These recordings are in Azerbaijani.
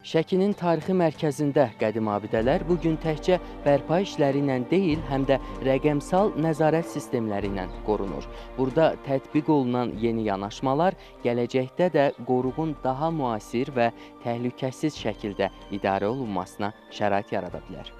Şəkinin tarixi mərkəzində qədim abidələr bu gün təkcə bərpa işləri ilə deyil, həm də rəqəmsal nəzarət sistemləri ilə qorunur. Burada tətbiq olunan yeni yanaşmalar gələcəkdə də qoruğun daha müasir və təhlükəsiz şəkildə idarə olunmasına şərait yarada bilər.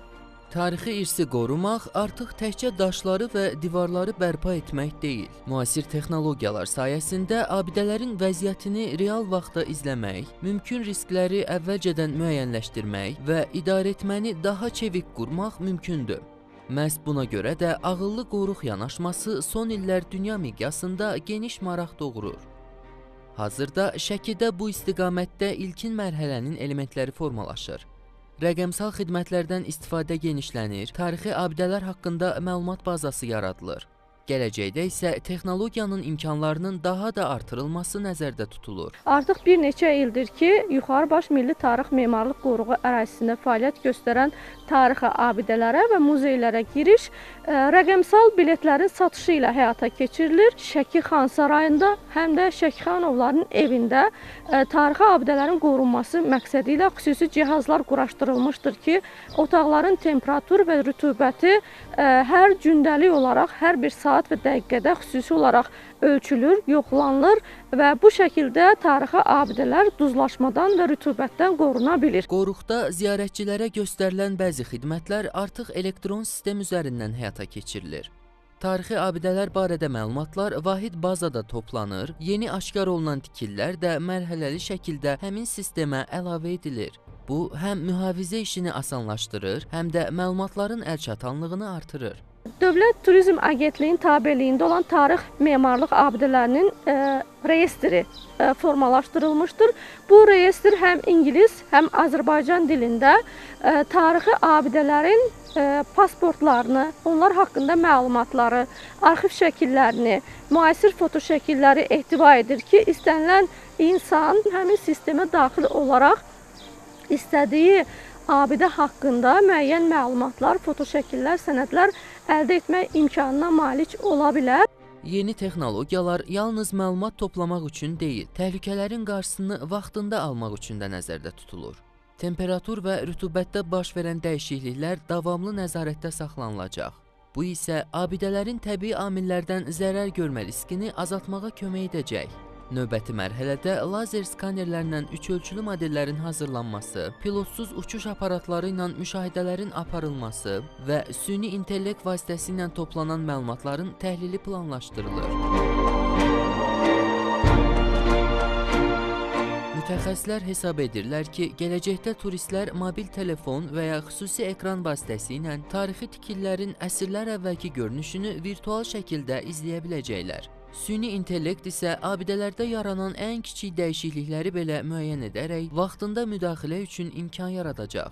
Tarixi irsi qorumaq artıq təkcə daşları və divarları bərpa etmək deyil. Müasir texnologiyalar sayəsində abidələrin vəziyyətini real vaxtda izləmək, mümkün riskləri əvvəlcədən müəyyənləşdirmək və idarə etməni daha çevik qurmaq mümkündür. Məhz buna görə də ağıllı qoruq yanaşması son illər dünya miqyasında geniş maraq doğurur. Hazırda Şəkidə bu istiqamətdə ilkin mərhələnin elementləri formalaşır. Rəqəmsal xidmətlərdən istifadə genişlənir, tarixi abidələr haqqında məlumat bazası yaradılır. Gələcəkdə isə texnologiyanın imkanlarının daha da artırılması nəzərdə tutulur. Artıq bir neçə ildir ki, Yuxarıbaş Milli Tarix Memarlıq Qoruğu ərazisində fəaliyyət göstərən tarixi abidələrə və muzeylərə giriş rəqəmsal biletlərin satışı ilə həyata keçirilir. Şəki Xan Sarayında həm də Şəkixanovların evində tarixi abidələrin qorunması məqsədi ilə xüsusi cihazlar quraşdırılmışdır ki, otaqların temperatur və rütubəti hər gündəlik olaraq hər bir saat və dəqiqədə xüsusi olaraq ölçülür, yoxlanılır və bu şəkildə tarixi abidələr duzlaşmadan və rütubətdən qoruna bilir. Qoruqda ziyarətçilərə göstərilən bəzi xidmətlər artıq elektron sistem üzərindən həyata keçirilir. Tarixi abidələr barədə məlumatlar vahid bazada toplanır, yeni aşkar olunan tikillər də mərhələli şəkildə həmin sistemə əlavə edilir. Bu, həm mühafizə işini asanlaşdırır, həm də məlumatların əlçatanlığını artırır. Dövlət Turizm Agentliyinin tabeliyində olan tarix memarlıq abidələrinin reyestri formalaşdırılmışdır. Bu reyestr həm ingilis, həm Azərbaycan dilində tarixi abidələrin pasportlarını, onlar haqqında məlumatları, arxiv şəkillərini, müasir foto şəkilləri ehtiva edir ki, istənilən insan həmin sistemə daxil olaraq istədiyi abidə haqqında müəyyən məlumatlar, foto şəkillər, sənədlər əldə etmək imkanına malik ola bilər. Yeni texnologiyalar yalnız məlumat toplamaq üçün deyil, təhlükələrin qarşısını vaxtında almaq üçün də nəzərdə tutulur. Temperatur və rütubətdə baş verən dəyişikliklər davamlı nəzarətdə saxlanılacaq. Bu isə abidələrin təbii amillərdən zərər görmə riskini azaltmağa kömək edəcək. Növbəti mərhələdə lazer skanerlərlə üçölçülü modellərin hazırlanması, pilotsuz uçuş aparatları ilə müşahidələrin aparılması və süni intellekt vasitəsilə toplanan məlumatların təhlili planlaşdırılır. Mütəxəssislər hesab edirlər ki, gələcəkdə turistlər mobil telefon və ya xüsusi ekran vasitəsilə tarixi tikililərin əsrlər əvvəlki görünüşünü virtual şəkildə izləyə biləcəklər. Süni intellekt isə abidələrdə yaranan ən kiçik dəyişiklikləri belə müəyyən edərək vaxtında müdaxilə üçün imkan yaradacaq.